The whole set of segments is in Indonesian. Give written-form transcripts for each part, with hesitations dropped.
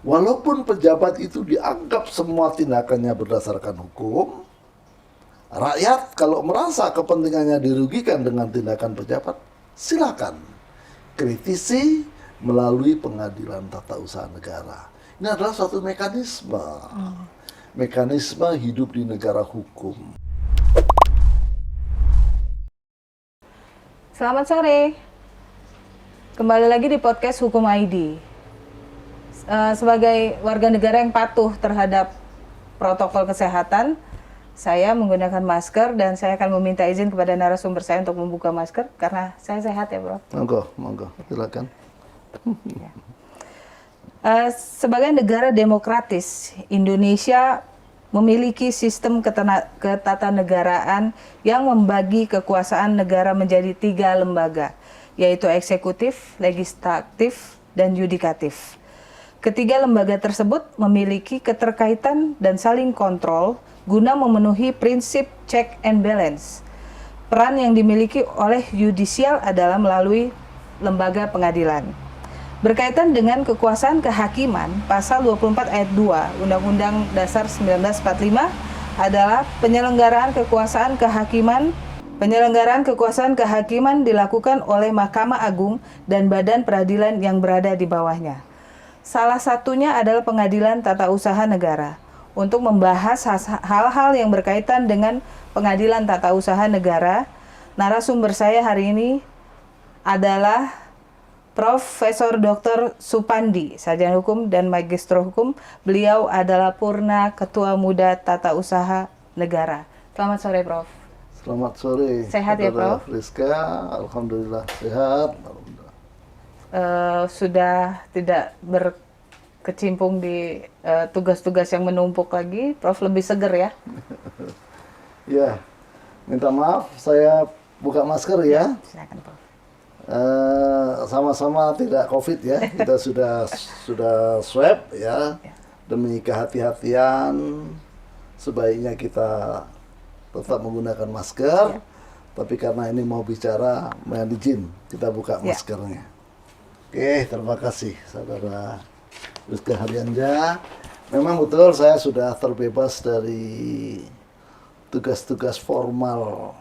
Walaupun pejabat itu dianggap semua tindakannya berdasarkan hukum, rakyat kalau merasa kepentingannya dirugikan dengan tindakan pejabat, silakan kritisi melalui pengadilan tata usaha negara. Ini adalah suatu mekanisme, mekanisme hidup di negara hukum. Selamat sore, kembali lagi di podcast Hukum ID. Sebagai warga negara yang patuh terhadap protokol kesehatan, saya menggunakan masker dan saya akan meminta izin kepada narasumber saya untuk membuka masker karena saya sehat ya, Prof. Monggo, silakan. Sebagai negara demokratis, Indonesia memiliki sistem ketatanegaraan yang membagi kekuasaan negara menjadi 3 lembaga, yaitu eksekutif, legislatif, dan yudikatif. Ketiga lembaga tersebut memiliki keterkaitan dan saling kontrol guna memenuhi prinsip check and balance. Peran yang dimiliki oleh yudisial adalah melalui lembaga pengadilan. Berkaitan dengan kekuasaan kehakiman, pasal 24 ayat 2 Undang-Undang Dasar 1945 adalah penyelenggaraan kekuasaan kehakiman. Penyelenggaraan kekuasaan kehakiman dilakukan oleh Mahkamah Agung dan badan peradilan yang berada di bawahnya. Salah satunya adalah Pengadilan Tata Usaha Negara. Untuk membahas hal-hal yang berkaitan dengan Pengadilan Tata Usaha Negara, narasumber saya hari ini adalah Profesor Dr. Supandi, Sarjana Hukum dan Magister Hukum. Beliau adalah Purna Ketua Muda Tata Usaha Negara. Selamat sore, Prof. Selamat sore. Sehat ya, Prof? Rizka, alhamdulillah sehat. Sudah tidak berkecimpung di tugas-tugas yang menumpuk lagi, Prof lebih seger ya? Ya, minta maaf saya buka masker ya. Silakan, Prof. Sama-sama tidak COVID ya, kita sudah swab ya. Demi kehati-hatian, sebaiknya kita tetap menggunakan masker. Tapi karena ini mau bicara, mohon izin kita buka maskernya. Oke, terima kasih saudara Rizka Haryanja. Memang betul saya sudah terbebas dari tugas-tugas formal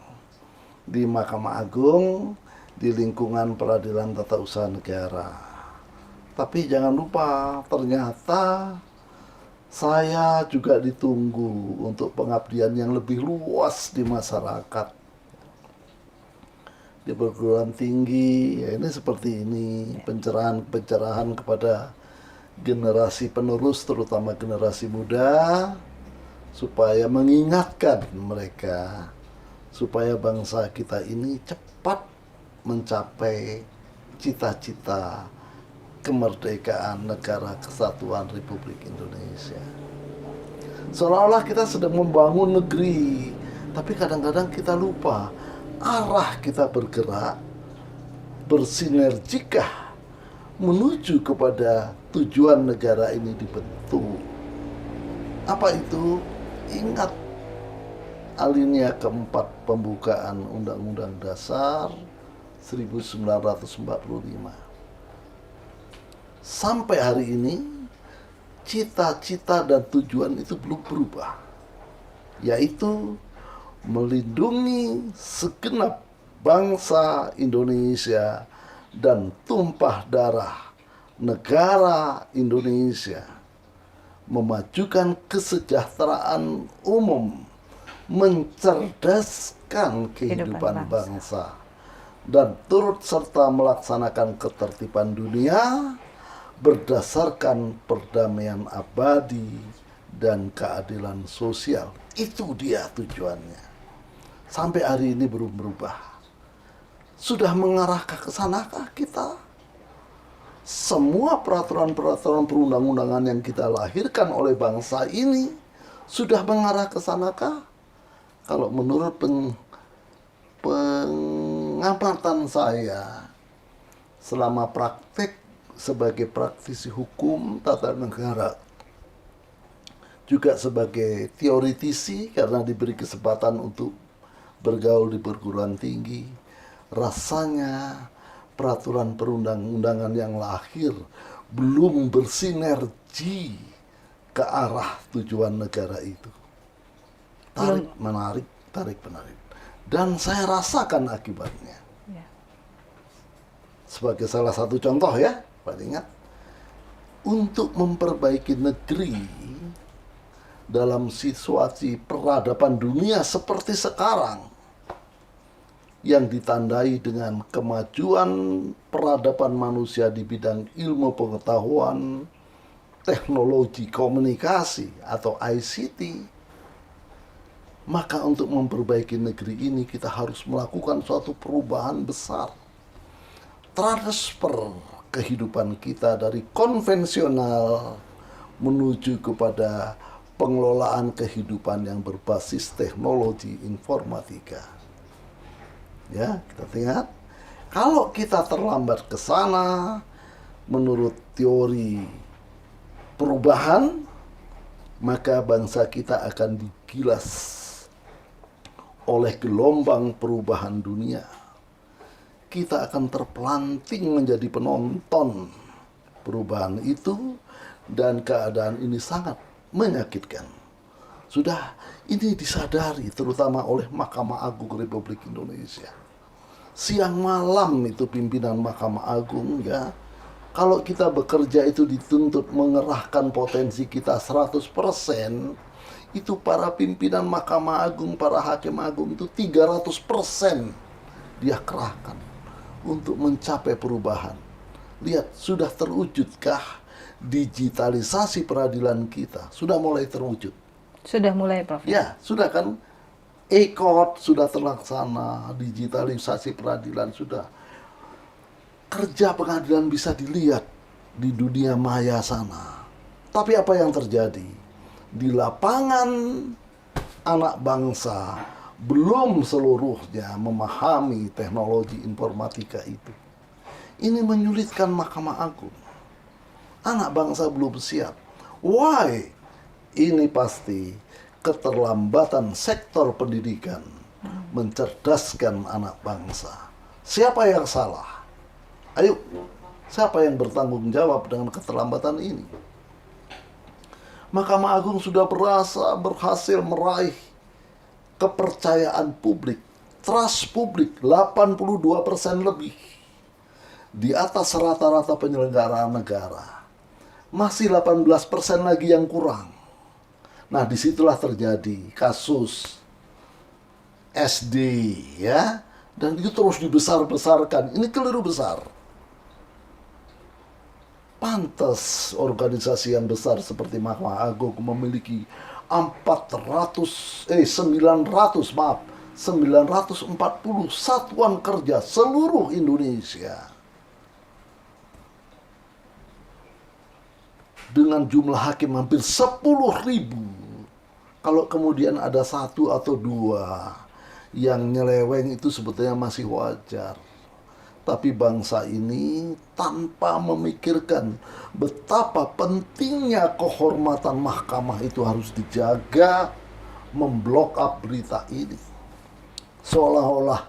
di Mahkamah Agung di lingkungan Peradilan Tata Usaha Negara. Tapi jangan lupa, ternyata saya juga ditunggu untuk pengabdian yang lebih luas di masyarakat. Di perguruan tinggi, ya ini seperti ini, pencerahan kepada generasi penerus, terutama generasi muda, supaya mengingatkan mereka, supaya bangsa kita ini cepat mencapai cita-cita kemerdekaan negara kesatuan Republik Indonesia. Seolah-olah kita sedang membangun negeri, tapi kadang-kadang kita lupa arah kita bergerak, bersinergikah menuju kepada tujuan negara ini dibentuk. Apa itu? Ingat alinea keempat pembukaan Undang-Undang Dasar 1945. Sampai hari ini, cita-cita dan tujuan itu belum berubah, yaitu melindungi segenap bangsa Indonesia dan tumpah darah negara Indonesia, memajukan kesejahteraan umum, mencerdaskan kehidupan bangsa, dan turut serta melaksanakan ketertiban dunia berdasarkan perdamaian abadi dan keadilan sosial. Itu dia tujuannya. Sampai hari ini belum berubah. Sudah mengarah ke sanakah kita? Semua peraturan-peraturan perundang-undangan yang kita lahirkan oleh bangsa ini sudah mengarah ke sanakah? Kalau menurut pengamatan saya selama praktek sebagai praktisi hukum tata negara, juga sebagai teoritisi karena diberi kesempatan untuk bergaul di perguruan tinggi, rasanya peraturan perundang-undangan yang lahir belum bersinergi ke arah tujuan negara itu. Tarik menarik. Dan saya rasakan akibatnya. Ya. Sebagai salah satu contoh ya, Pak ingat, untuk memperbaiki negeri dalam situasi peradaban dunia seperti sekarang, yang ditandai dengan kemajuan peradaban manusia di bidang ilmu pengetahuan, teknologi komunikasi atau ICT, maka untuk memperbaiki negeri ini kita harus melakukan suatu perubahan besar. Transfer kehidupan kita dari konvensional menuju kepada pengelolaan kehidupan yang berbasis teknologi informatika. Ya, kita ingat, kalau kita terlambat ke sana, menurut teori perubahan, maka bangsa kita akan digilas oleh gelombang perubahan dunia. Kita akan terpelanting menjadi penonton perubahan itu, dan keadaan ini sangat menyakitkan. Sudah ini disadari terutama oleh Mahkamah Agung Republik Indonesia. Siang malam itu pimpinan Mahkamah Agung ya, kalau kita bekerja itu dituntut mengerahkan potensi kita 100%, itu para pimpinan Mahkamah Agung, para hakim agung itu 300% dia kerahkan untuk mencapai perubahan. Lihat, sudah terwujudkah digitalisasi peradilan kita? Sudah mulai terwujud. Sudah mulai, Prof. Ya, sudah kan. E-court sudah terlaksana, digitalisasi peradilan sudah. Kerja pengadilan bisa dilihat di dunia maya sana. Tapi apa yang terjadi? Di lapangan anak bangsa belum seluruhnya memahami teknologi informatika itu. Ini menyulitkan Mahkamah Agung. Anak bangsa belum siap. Why? Ini pasti keterlambatan sektor pendidikan mencerdaskan anak bangsa. Siapa yang salah? Ayo, siapa yang bertanggung jawab dengan keterlambatan ini? Mahkamah Agung sudah berhasil meraih kepercayaan publik, trust publik 82% lebih, di atas rata-rata penyelenggaraan negara. Masih 18% lagi yang kurang. Nah, disitulah terjadi kasus SD ya, dan itu terus dibesar-besarkan. Ini keliru besar. Pantas organisasi yang besar seperti Mahkamah Agung memiliki 940 satuan kerja seluruh Indonesia. Dengan jumlah hakim hampir 10.000. Kalau kemudian ada satu atau dua yang nyeleweng itu sebetulnya masih wajar. Tapi bangsa ini tanpa memikirkan betapa pentingnya kehormatan mahkamah itu harus dijaga, memblok up berita ini. Seolah-olah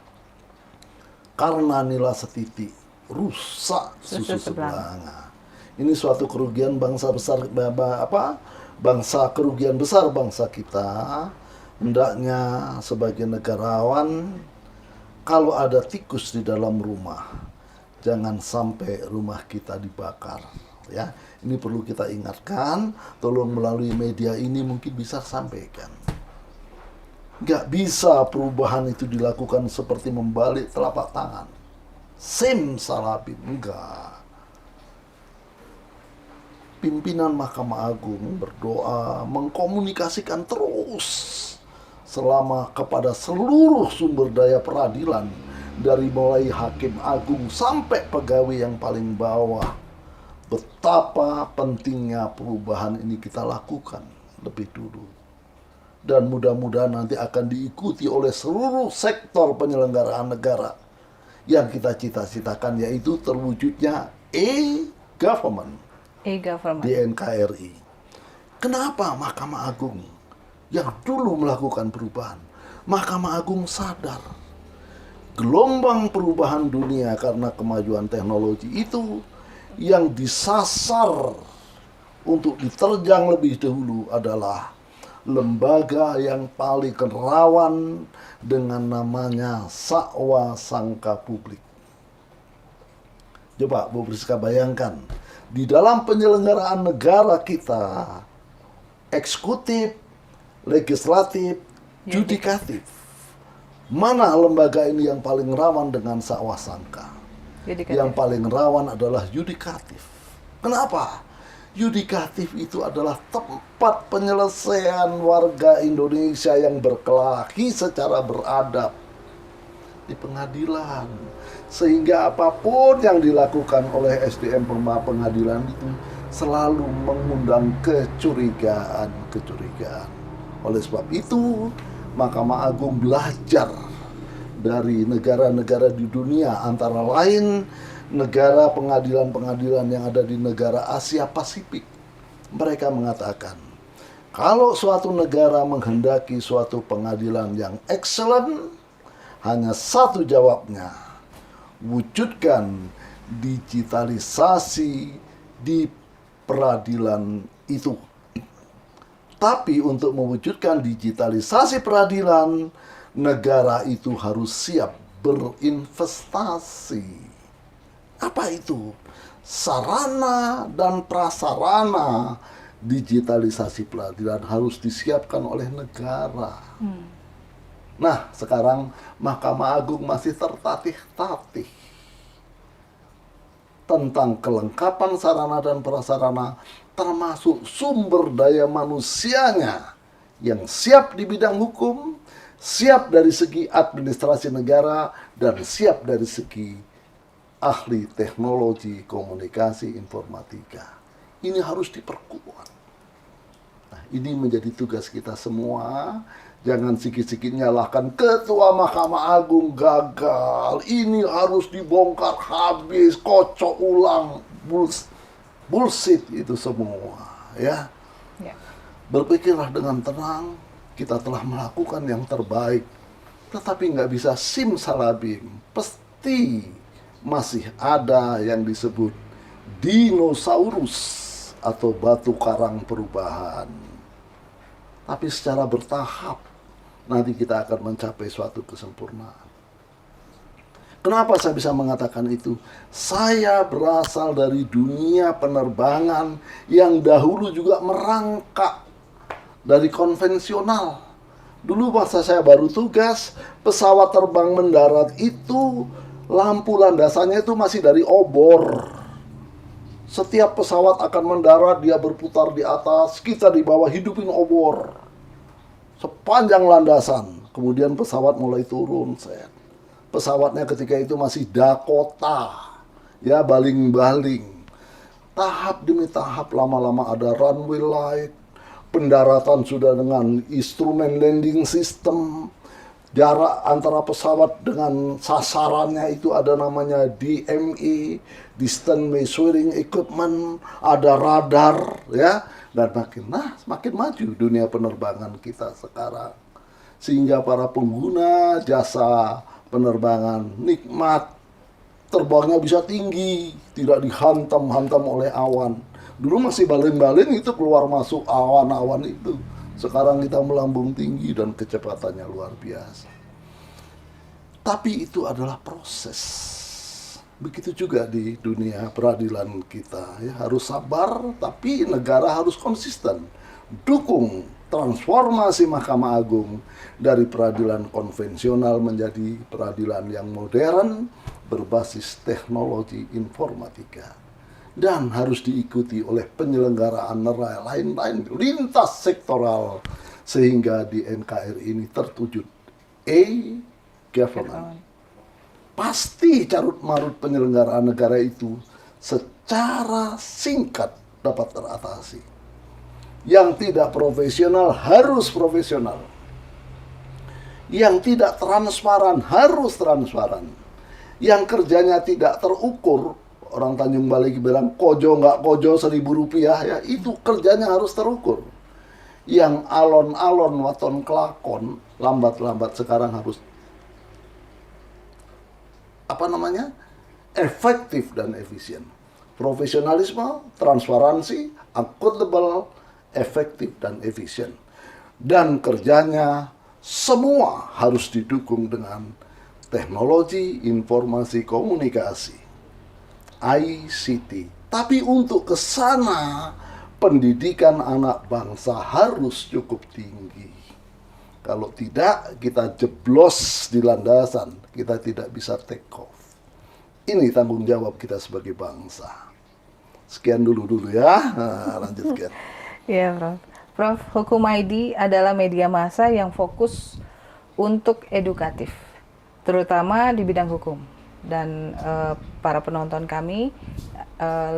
karena nilai setitik rusak susu sebelanga. Ini suatu kerugian bangsa besar, kerugian besar bangsa kita. Hendaknya sebagai negarawan, kalau ada tikus di dalam rumah, jangan sampai rumah kita dibakar. Ya, ini perlu kita ingatkan. Tolong melalui media ini mungkin bisa sampaikan. Nggak bisa perubahan itu dilakukan seperti membalik telapak tangan. Simsalabim, enggak. Pimpinan Mahkamah Agung berdoa, mengkomunikasikan terus selama kepada seluruh sumber daya peradilan, dari mulai hakim agung sampai pegawai yang paling bawah, betapa pentingnya perubahan ini kita lakukan lebih dulu. Dan mudah-mudahan nanti akan diikuti oleh seluruh sektor penyelenggaraan negara yang kita cita-citakan, yaitu terwujudnya e-government di NKRI. Kenapa Mahkamah Agung yang dulu melakukan perubahan? Mahkamah Agung sadar gelombang perubahan dunia karena kemajuan teknologi itu yang disasar untuk diterjang lebih dahulu adalah lembaga yang paling rawan dengan namanya sakwa sangka publik. Coba Bu Priska bayangkan, di dalam penyelenggaraan negara kita, eksekutif, legislatif, yudikatif, mana lembaga ini yang paling rawan dengan sakwa sangka? Yang paling rawan adalah yudikatif. Kenapa? Yudikatif itu adalah tempat penyelesaian warga Indonesia yang berkelahi secara beradab di pengadilan. Sehingga apapun yang dilakukan oleh SDM pengadilan itu selalu mengundang kecurigaan. Oleh sebab itu, Mahkamah Agung belajar dari negara-negara di dunia, antara lain negara pengadilan-pengadilan yang ada di negara Asia Pasifik. Mereka mengatakan, kalau suatu negara menghendaki suatu pengadilan yang excellent, hanya satu jawabnya, wujudkan digitalisasi di peradilan itu. Tapi untuk mewujudkan digitalisasi peradilan, negara itu harus siap berinvestasi. Apa itu? Sarana dan prasarana digitalisasi peradilan harus disiapkan oleh negara. Nah, sekarang Mahkamah Agung masih tertatih-tatih tentang kelengkapan sarana dan prasarana, termasuk sumber daya manusianya yang siap di bidang hukum, siap dari segi administrasi negara, dan siap dari segi ahli teknologi komunikasi informatika. Ini harus diperkuat. Nah, ini menjadi tugas kita semua. Jangan sikit-sikit nyalahkan Ketua Mahkamah Agung gagal, ini harus dibongkar habis, kocok ulang, bullshit itu semua, ya. Berpikirlah dengan tenang, kita telah melakukan yang terbaik, tetapi nggak bisa simsalabim. Pasti masih ada yang disebut dinosaurus atau batu karang perubahan. Tapi secara bertahap nanti kita akan mencapai suatu kesempurnaan. Kenapa saya bisa mengatakan itu? Saya berasal dari dunia penerbangan yang dahulu juga merangkak dari konvensional. Dulu masa saya baru tugas, pesawat terbang mendarat itu lampu landasannya itu masih dari obor. Setiap pesawat akan mendarat, dia berputar di atas, kita di bawah hidupin obor sepanjang landasan. Kemudian pesawat mulai turun. Pesawatnya ketika itu masih Dakota, ya, baling-baling. Tahap demi tahap, lama-lama ada runway light, pendaratan sudah dengan instrumen landing system. Jarak antara pesawat dengan sasarannya itu ada namanya DME, Distance Measuring Equipment, ada radar, ya. Dan makin maju dunia penerbangan kita sekarang. Sehingga para pengguna jasa penerbangan nikmat, terbangnya bisa tinggi, tidak dihantam-hantam oleh awan. Dulu masih baling-baling itu keluar masuk awan-awan itu. Sekarang kita melambung tinggi dan kecepatannya luar biasa. Tapi itu adalah proses. Begitu juga di dunia peradilan kita, ya, harus sabar, tapi negara harus konsisten. Dukung transformasi Mahkamah Agung dari peradilan konvensional menjadi peradilan yang modern berbasis teknologi informatika. Dan harus diikuti oleh penyelenggaraan lain-lain lintas sektoral sehingga di NKRI ini terwujud government. Pasti carut marut penyelenggaraan negara itu secara singkat dapat teratasi. Yang tidak profesional harus profesional. Yang tidak transparan harus transparan. Yang kerjanya tidak terukur, orang Tanjung Balai bilang kojo nggak kojo Rp1.000, ya, itu kerjanya harus terukur. Yang alon-alon waton kelakon lambat-lambat sekarang harus efektif dan efisien. Profesionalisme, transparansi, akuntabel, efektif dan efisien. Dan kerjanya semua harus didukung dengan teknologi informasi komunikasi, ICT. Tapi untuk ke sana, pendidikan anak bangsa harus cukup tinggi. Kalau tidak, kita jeblos di landasan, kita tidak bisa take off. Ini tanggung jawab kita sebagai bangsa. Sekian dulu ya, lanjutkan. Ya, Prof. Prof, Hukum ID adalah media massa yang fokus untuk edukatif, terutama di bidang hukum. Dan para penonton kami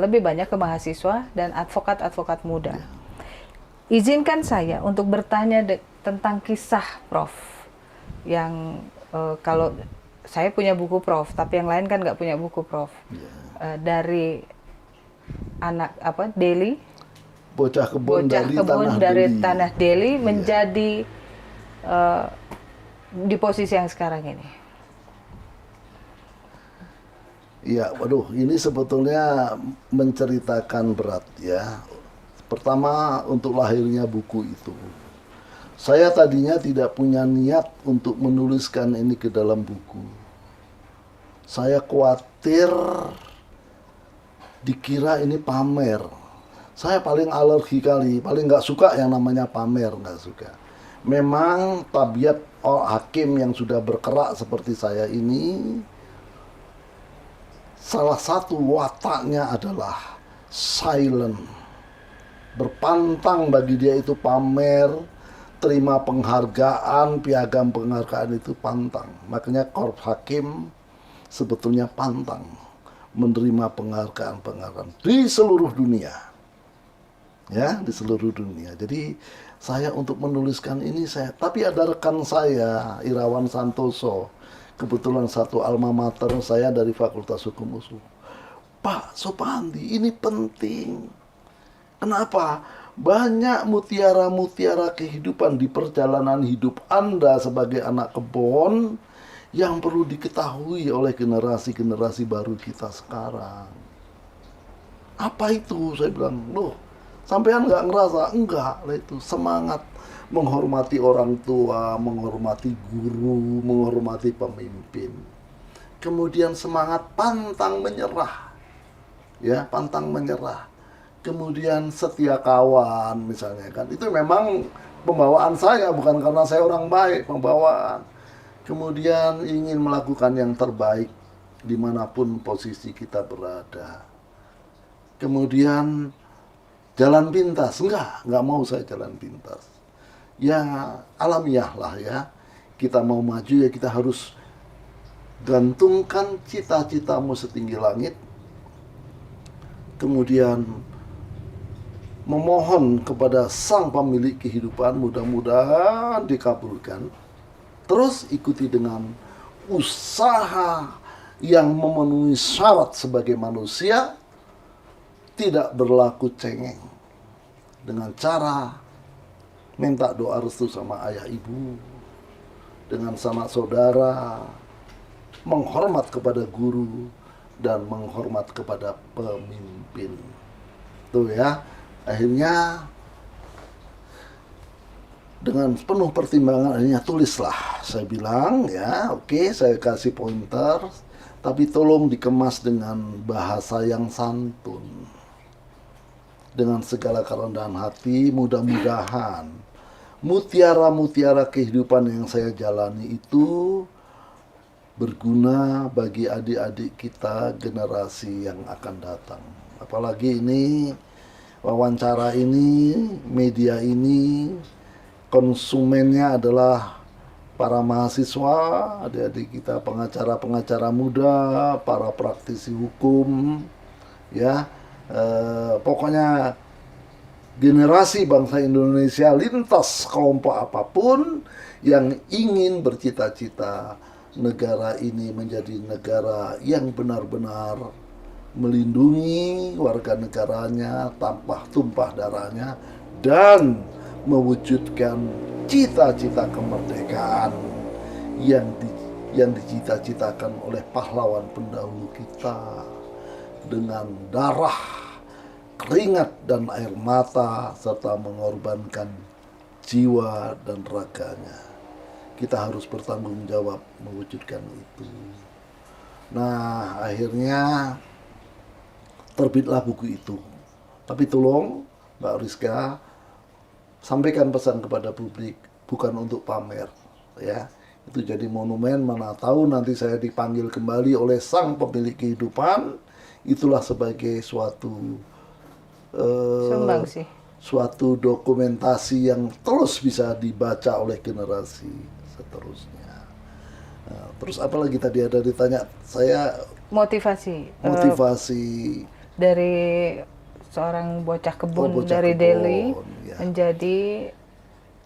lebih banyak ke mahasiswa dan advokat-advokat muda. Izinkan saya untuk bertanya tentang kisah Prof. Yang kalau saya punya buku Prof, tapi yang lain kan nggak punya buku Prof. Dari anak Deli, bocah kebun dari tanah Deli menjadi di posisi yang sekarang ini. Iya, waduh, ini sebetulnya menceritakan berat ya. Pertama, untuk lahirnya buku itu. Saya tadinya tidak punya niat untuk menuliskan ini ke dalam buku. Saya khawatir dikira ini pamer. Saya paling alergi kali, paling nggak suka yang namanya pamer, nggak suka. Memang tabiat hakim yang sudah berkerak seperti saya ini, salah satu wataknya adalah silent. Berpantang bagi dia itu pamer, terima penghargaan, piagam penghargaan itu pantang. Makanya korps hakim sebetulnya pantang menerima penghargaan-penghargaan di seluruh dunia. Ya, di seluruh dunia. Jadi saya untuk menuliskan ini tapi ada rekan saya, Irawan Santoso, kebetulan satu alma mater saya dari Fakultas Hukum USU. Pak Sopandi, ini penting. Kenapa? Banyak mutiara-mutiara kehidupan di perjalanan hidup Anda sebagai anak kebon yang perlu diketahui oleh generasi-generasi baru kita sekarang. Apa itu? Saya bilang, loh, sampean nggak ngerasa? Enggak lah, itu semangat menghormati orang tua, menghormati guru, menghormati pemimpin. Kemudian semangat pantang menyerah. Ya, pantang menyerah. Kemudian setia kawan misalnya kan. Itu memang pembawaan saya, bukan karena saya orang baik, pembawaan. Kemudian ingin melakukan yang terbaik dimanapun posisi kita berada. Kemudian jalan pintas, enggak mau saya jalan pintas. Ya alamiah lah ya. Kita mau maju ya kita harus gantungkan cita-citamu setinggi langit. Kemudian memohon kepada sang pemilik kehidupan, mudah-mudahan dikabulkan. Terus ikuti dengan usaha yang memenuhi syarat sebagai manusia, tidak berlaku cengeng. Dengan cara minta doa restu sama ayah ibu, dengan sanak saudara, menghormat kepada guru, dan menghormat kepada pemimpin. Tuh ya, akhirnya dengan penuh pertimbangan akhirnya tulislah. Saya bilang ya oke, saya kasih pointer, tapi tolong dikemas dengan bahasa yang santun, dengan segala kerendahan hati. Mudah-mudahan mutiara-mutiara kehidupan yang saya jalani itu berguna bagi adik-adik kita generasi yang akan datang. Apalagi ini wawancara ini, media ini, konsumennya adalah para mahasiswa, adik-adik kita, pengacara-pengacara muda, para praktisi hukum, ya, pokoknya generasi bangsa Indonesia lintas kelompok apapun yang ingin bercita-cita negara ini menjadi negara yang benar-benar melindungi warga negaranya tanpa tumpah darahnya dan mewujudkan cita-cita kemerdekaan yang dicita-citakan oleh pahlawan pendahulu kita, dengan darah, keringat dan air mata serta mengorbankan jiwa dan raganya. Kita harus bertanggung jawab mewujudkan itu. Nah, akhirnya terbitlah buku itu. Tapi tolong Mbak Rizka sampaikan pesan kepada publik, bukan untuk pamer, ya. Itu jadi monumen, mana tahu nanti saya dipanggil kembali oleh sang pemilik kehidupan, itulah sebagai suatu Sumbangsi. suatu dokumentasi yang terus bisa dibaca oleh generasi seterusnya. Nah, terus apalagi tadi ada ditanya saya Motivasi dari seorang bocah kebun bocah dari kebun, Delhi ya. menjadi,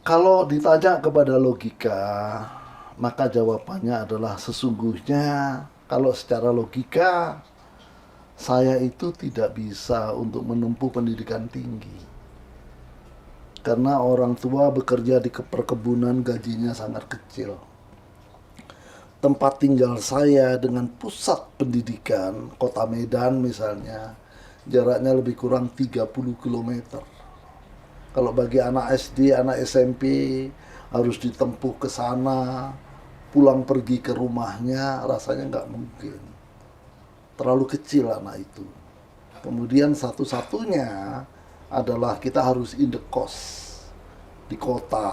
Kalau ditanya kepada logika, maka jawabannya adalah sesungguhnya kalau secara logika saya itu tidak bisa untuk menempuh pendidikan tinggi. Karena orang tua bekerja di perkebunan gajinya sangat kecil. Tempat tinggal saya dengan pusat pendidikan, kota Medan misalnya, jaraknya lebih kurang 30 km. Kalau bagi anak SD, anak SMP harus ditempuh ke sana, pulang pergi ke rumahnya, rasanya nggak mungkin. Terlalu kecil anak itu. Kemudian satu-satunya adalah kita harus indekos di kota,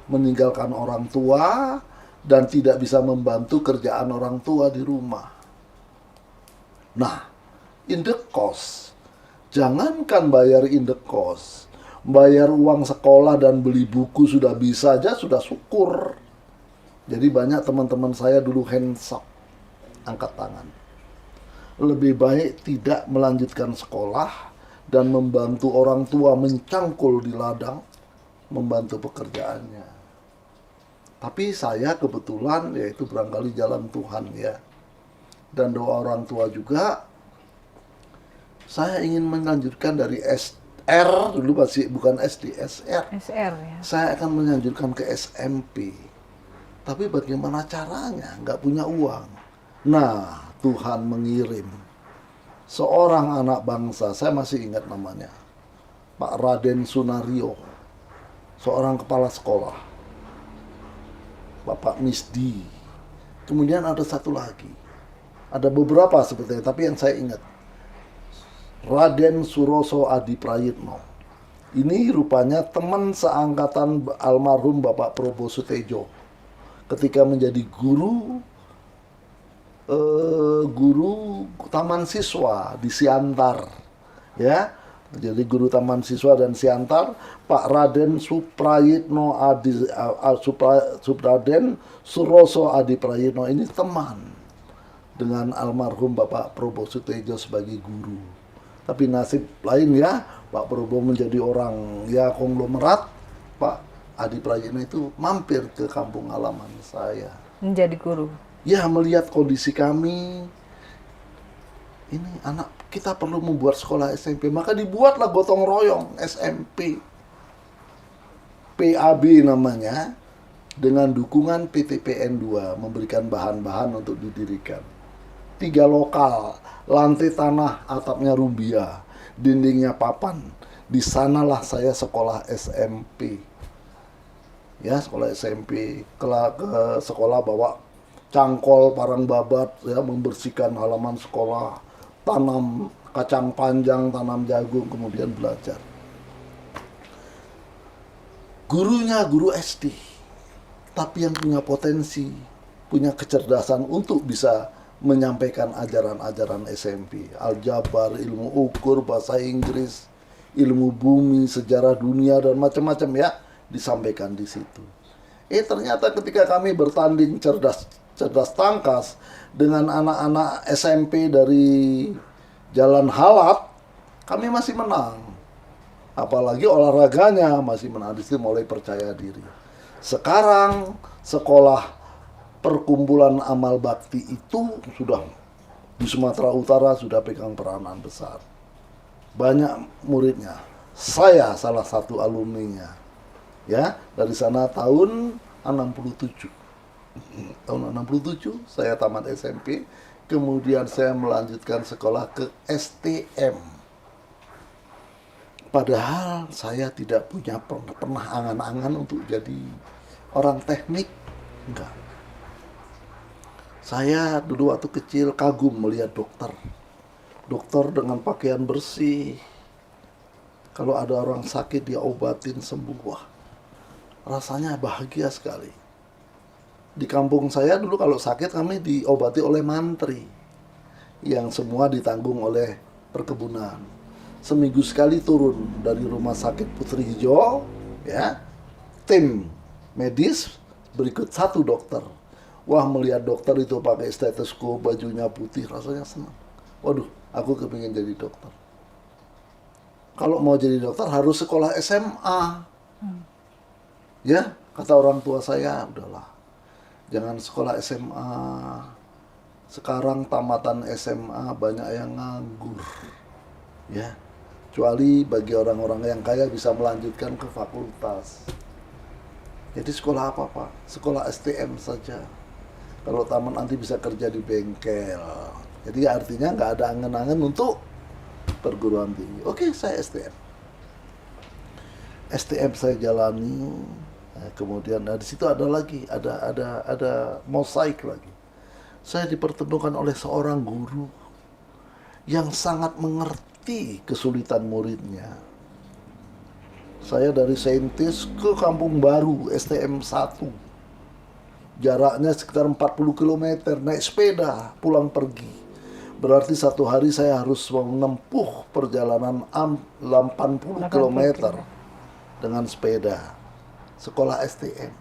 meninggalkan orang tua dan tidak bisa membantu kerjaan orang tua di rumah. Nah, indekos, jangankan bayar indekos, bayar uang sekolah dan beli buku sudah bisa aja, sudah syukur. Jadi banyak teman-teman saya dulu hands up, angkat tangan. Lebih baik tidak melanjutkan sekolah dan membantu orang tua mencangkul di ladang, membantu pekerjaannya. Tapi saya kebetulan, yaitu barangkali jalan Tuhan ya, dan doa orang tua juga, saya ingin melanjutkan dari SR, dulu masih bukan SD, SR. SR ya. Saya akan melanjutkan ke SMP. Tapi bagaimana caranya? Nggak punya uang. Nah, Tuhan mengirim seorang anak bangsa, saya masih ingat namanya, Pak Raden Sunario, seorang kepala sekolah. Bapak Misdi. Kemudian ada satu lagi. Ada beberapa sebetulnya, tapi yang saya ingat, Raden Suroso Adi Prayitno. Ini rupanya teman seangkatan almarhum Bapak Prabowo Sutejo. Ketika menjadi guru taman siswa di Siantar, ya, jadi guru taman siswa dan Siantar, Pak Raden Suprayitno Supraden Suroso Adi Prayitno ini teman dengan almarhum Bapak Prabowo Sutejo sebagai guru. Tapi nasib lain ya, Pak Prabowo menjadi orang ya konglomerat, Pak Adi Prayitno itu mampir ke kampung halaman saya. Menjadi guru. Ya, melihat kondisi kami, ini anak kita perlu membuat sekolah SMP, maka dibuatlah gotong royong SMP, PAB namanya, dengan dukungan PTPN 2 memberikan bahan-bahan untuk didirikan. 3 lokal, lantai tanah, atapnya rumbia, dindingnya papan. Di sanalah saya sekolah SMP. Ya, sekolah SMP, ke sekolah bawa cangkol, parang babat, ya, membersihkan halaman sekolah, tanam kacang panjang, tanam jagung, kemudian belajar. Gurunya guru SD, tapi yang punya potensi, punya kecerdasan untuk bisa menyampaikan ajaran-ajaran SMP, aljabar, ilmu ukur, bahasa Inggris, ilmu bumi, sejarah dunia, dan macam-macam ya, disampaikan di situ. Ternyata ketika kami bertanding cerdas tangkas dengan anak-anak SMP dari Jalan Halat, kami masih menang. Apalagi olahraganya masih menang, di situ mulai percaya diri. Sekarang sekolah perkumpulan amal bakti itu sudah di Sumatera Utara sudah pegang peranan besar. Banyak muridnya. Saya salah satu alumninya. Ya, dari sana tahun 67. Tahun 67 saya tamat SMP, Kemudian saya melanjutkan sekolah ke STM. Padahal saya tidak pernah angan-angan untuk jadi orang teknik. Enggak. Saya dulu waktu kecil kagum melihat dokter. Dokter dengan pakaian bersih. Kalau ada orang sakit dia obatin sembuh. Wah, rasanya bahagia sekali. Di kampung saya dulu kalau sakit kami diobati oleh mantri yang semua ditanggung oleh perkebunan. Seminggu sekali turun dari rumah sakit Putri Hijau, ya, tim medis berikut satu dokter. Wah, melihat dokter itu pakai stetoskop, bajunya putih, rasanya senang. Waduh, aku kepingin jadi dokter. Kalau mau jadi dokter harus sekolah SMA. Ya, kata orang tua saya, udahlah. Jangan sekolah SMA. Sekarang tamatan SMA banyak yang nganggur. Ya. Kecuali bagi orang-orang yang kaya bisa melanjutkan ke fakultas. Jadi sekolah apa, Pak? Sekolah STM saja. Kalau tamat nanti bisa kerja di bengkel. Jadi artinya nggak ada angan-angan untuk perguruan tinggi. Oke, saya STM. STM saya jalani. Kemudian di situ ada lagi, ada mosaik lagi. Saya dipertemukan oleh seorang guru yang sangat mengerti kesulitan muridnya. Saya dari Saintis ke Kampung Baru STM 1. Jaraknya sekitar 40 km naik sepeda pulang pergi. Berarti satu hari saya harus menempuh perjalanan 80 km dengan sepeda. Sekolah STM.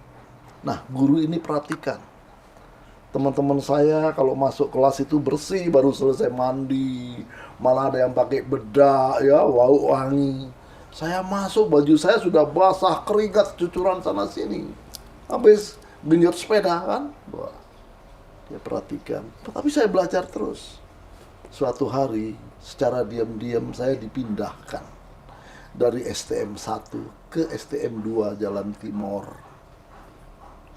Nah, guru ini perhatikan. Teman-teman saya kalau masuk kelas itu bersih, baru selesai mandi. Malah ada yang pakai bedak, ya, bau wangi. Saya masuk, baju saya sudah basah, keringat, cucuran sana-sini. Habis genjot sepeda kan. Wah, dia perhatikan. Tapi saya belajar terus. Suatu hari, secara diam-diam saya dipindahkan dari STM 1 ke STM 2 Jalan Timur.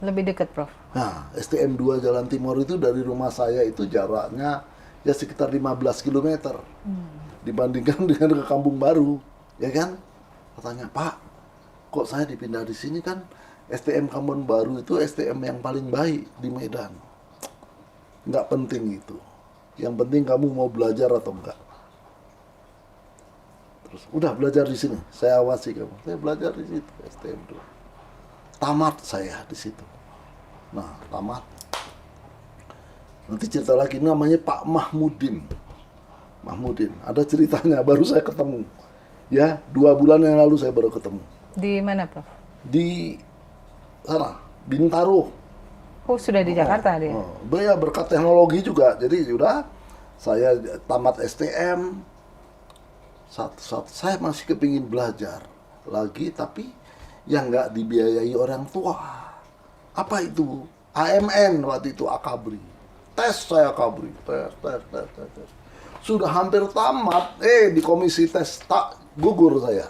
Lebih dekat, Prof. Nah, STM 2 Jalan Timur itu dari rumah saya itu jaraknya ya sekitar 15 km. Dibandingkan dengan ke Kampung Baru, ya kan? Katanya, Pak, kok saya dipindah di sini kan STM Kampung Baru itu STM yang paling baik di Medan. Nggak penting itu. Yang penting kamu mau belajar atau enggak. Terus, udah belajar di sini, saya awasi kamu. Saya belajar di situ, STM 2. Tamat saya di situ. Nah, tamat. Nanti cerita lagi, namanya Pak Mahmudin. Mahmudin, ada ceritanya, baru saya ketemu. Ya, 2 bulan yang lalu saya baru ketemu. Di mana, Prof? Di sana, Bintaro. Oh, sudah di Jakarta dia? Ya, berkat teknologi juga. Jadi, sudah, saya tamat STM. Satu saya masih kepingin belajar lagi, tapi yang nggak dibiayai orang tua. Apa itu? AMN waktu itu, Akabri. Tes saya Akabri, tes. Sudah hampir tamat, di komisi tes tak gugur saya.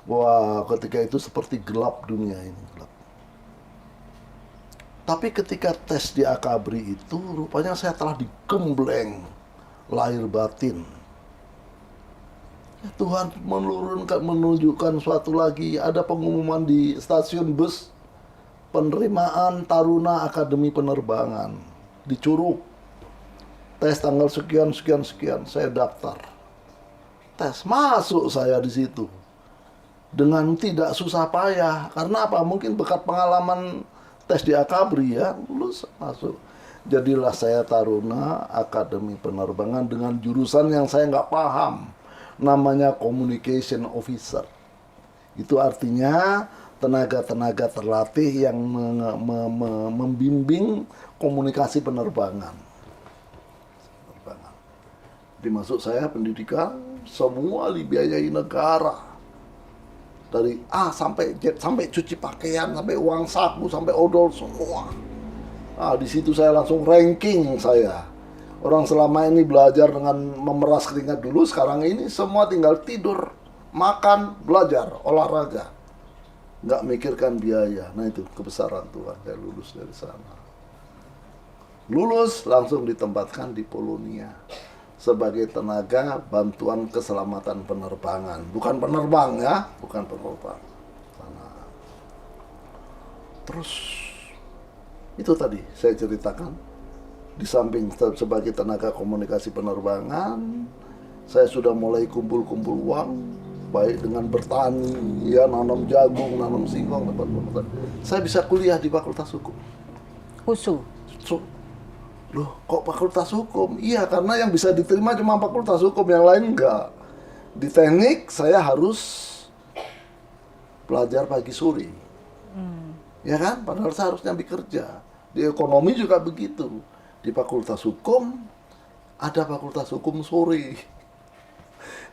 Wah, ketika itu seperti gelap dunia ini, gelap. Tapi ketika tes di Akabri itu, rupanya saya telah digembleng lahir batin. Tuhan menunjukkan suatu lagi, ada pengumuman di stasiun bus penerimaan Taruna Akademi Penerbangan di Curug. Tes tanggal sekian, saya daftar. Tes, masuk saya di situ. Dengan tidak susah payah. Karena apa? Mungkin berkat pengalaman tes di Akabri ya, lulus masuk. Jadilah saya Taruna Akademi Penerbangan dengan jurusan yang saya nggak paham. Namanya Communication Officer. Itu artinya tenaga-tenaga terlatih yang membimbing komunikasi penerbangan. Dimasuk saya pendidikan, semua dibiayai negara. Dari A sampai Z, sampai cuci pakaian, sampai uang saku, sampai odol, semua. Nah, di situ saya langsung ranking saya. Orang selama ini belajar dengan memeras keringat dulu, sekarang ini semua tinggal tidur, makan, belajar, olahraga. Nggak mikirkan biaya. Nah itu kebesaran Tuhan, saya lulus dari sana. Lulus langsung ditempatkan di Polonia sebagai tenaga bantuan keselamatan penerbangan. Bukan penerbang ya, bukan penerbang. Terus itu tadi saya ceritakan, di samping sebagai tenaga komunikasi penerbangan, saya sudah mulai kumpul-kumpul uang, baik dengan bertani, ya nanam jagung, nanam singkong, saya bisa kuliah di Fakultas Hukum. USU. Loh, kok Fakultas Hukum? Iya, karena yang bisa diterima cuma Fakultas Hukum, yang lain enggak. Di teknik saya harus belajar pagi sore. Ya kan? Padahal saya harusnya bekerja. Di ekonomi juga begitu. Di Fakultas Hukum, ada Fakultas Hukum sore.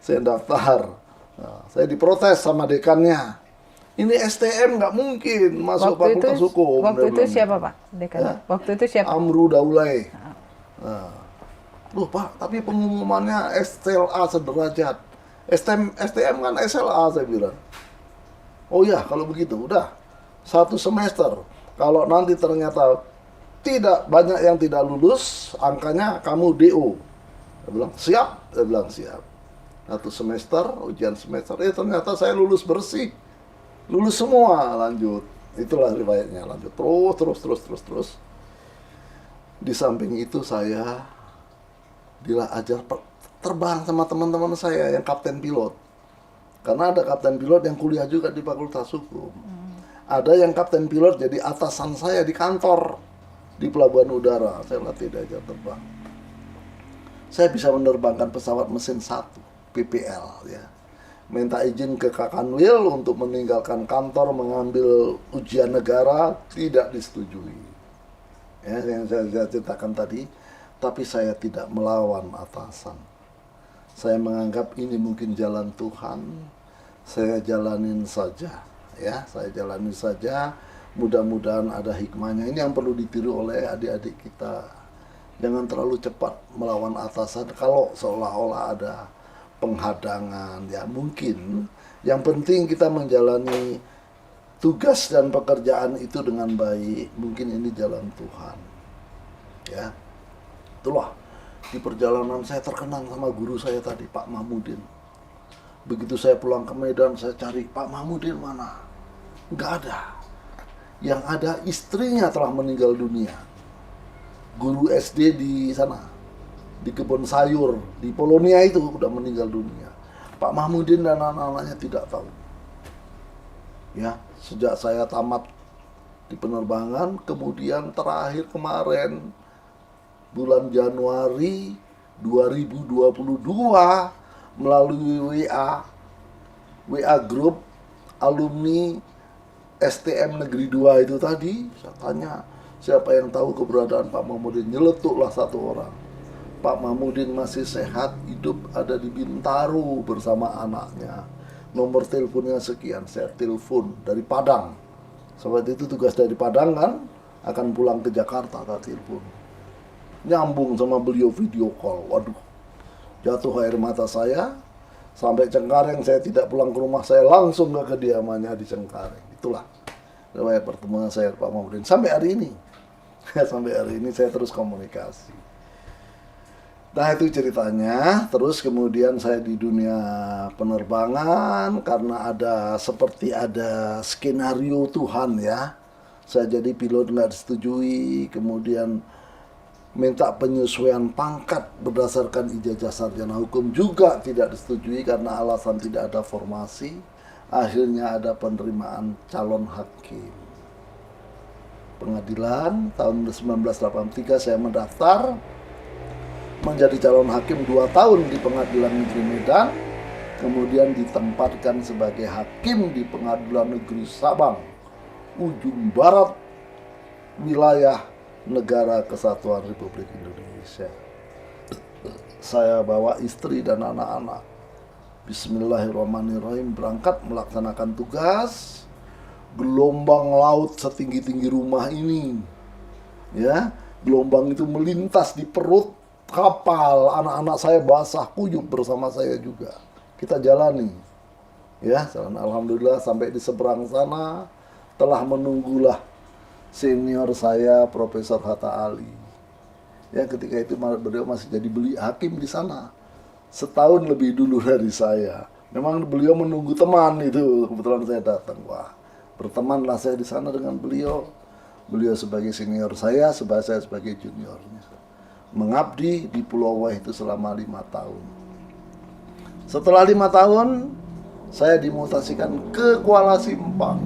Saya daftar. Nah, saya diprotes sama dekannya. Ini STM nggak mungkin masuk Fakultas Hukum. Waktu itu siapa Pak dekan? Ya? Waktu itu siapa? Amru Daulay. Nah. Loh Pak, tapi pengumumannya SLA sederajat. STM kan SLA, saya bilang. Oh ya, kalau begitu, udah. 1 semester. Kalau nanti ternyata tidak banyak yang tidak lulus, angkanya kamu DO. Saya bilang, siap. Saya bilang, siap. 1 semester, ujian semester. Ternyata saya lulus bersih. Lulus semua, lanjut. Itulah riwayatnya, lanjut. Terus. Di samping itu saya diajar terbang sama teman-teman saya yang kapten pilot. Karena ada kapten pilot yang kuliah juga di Fakultas Hukum. Ada yang kapten pilot jadi atasan saya di kantor di pelabuhan udara. Saya latih diajar terbang. Saya bisa menerbangkan pesawat mesin 1 PPL ya. Minta izin ke Kakanwil untuk meninggalkan kantor mengambil ujian negara, tidak disetujui. Ya, yang saya ceritakan tadi, tapi saya tidak melawan atasan. Saya menganggap ini mungkin jalan Tuhan. Saya jalanin saja. Ya, saya jalani saja. Mudah-mudahan ada hikmahnya. Ini yang perlu ditiru oleh adik-adik kita. Jangan terlalu cepat melawan atasan kalau seolah-olah ada penghadangan. Ya mungkin. Yang penting kita menjalani tugas dan pekerjaan itu dengan baik. Mungkin ini jalan Tuhan. Ya, itulah. Di perjalanan saya terkenang sama guru saya tadi, Pak Mahmudin. Begitu saya pulang ke Medan, saya cari Pak Mahmudin mana? Nggak ada. Yang ada istrinya telah meninggal dunia. Guru SD di sana, di kebun sayur, di Polonia itu udah meninggal dunia. Pak Mahmudin dan anak-anaknya tidak tahu. Ya, sejak saya tamat di penerbangan, kemudian terakhir kemarin bulan Januari 2022 melalui WA Group alumni STM Negeri 2 itu tadi, saya tanya siapa yang tahu keberadaan Pak Mahmudin. Nyeletuklah 1 orang. Pak Mahmudin masih sehat, hidup, ada di Bintaro bersama anaknya. Nomor teleponnya sekian, saya telepon dari Padang. Sahabat itu tugas dari Padang kan, akan pulang ke Jakarta, tak telepon. Nyambung sama beliau video call. Waduh, jatuh air mata saya. Sampai Cengkareng, saya tidak pulang ke rumah, saya langsung ke kediamannya di Cengkareng. Itulah riwayat pertemuan saya Pak Mahmudin sampai hari ini. Sampai hari ini saya terus komunikasi. Nah itu ceritanya. Terus kemudian saya di dunia penerbangan karena seperti ada skenario Tuhan ya. Saya jadi pilot nggak disetujui, kemudian minta penyesuaian pangkat berdasarkan ijazah sarjana hukum juga tidak disetujui karena alasan tidak ada formasi. Akhirnya ada penerimaan calon hakim pengadilan. Tahun 1983 saya mendaftar menjadi calon hakim 2 tahun di Pengadilan Negeri Medan, kemudian ditempatkan sebagai hakim di Pengadilan Negeri Sabang, ujung barat wilayah Negara Kesatuan Republik Indonesia. Saya bawa istri dan anak-anak. Bismillahirrahmanirrahim, berangkat melaksanakan tugas. Gelombang laut setinggi-tinggi rumah ini, ya, gelombang itu melintas di perut kapal. Anak-anak saya basah kuyup bersama saya juga. Kita jalani, ya. Alhamdulillah sampai di seberang sana telah menunggulah senior saya Profesor Hatta Ali. Ya, ketika itu beliau masih jadi hakim di sana. Setahun lebih dulu dari saya. Memang beliau menunggu teman itu. Kebetulan saya datang. Wah, bertemanlah saya di sana dengan beliau. Beliau sebagai senior saya sebagai juniornya. Mengabdi di Pulau Wai itu selama 5 tahun. Setelah 5 tahun, saya dimutasikan ke Kuala Simpang.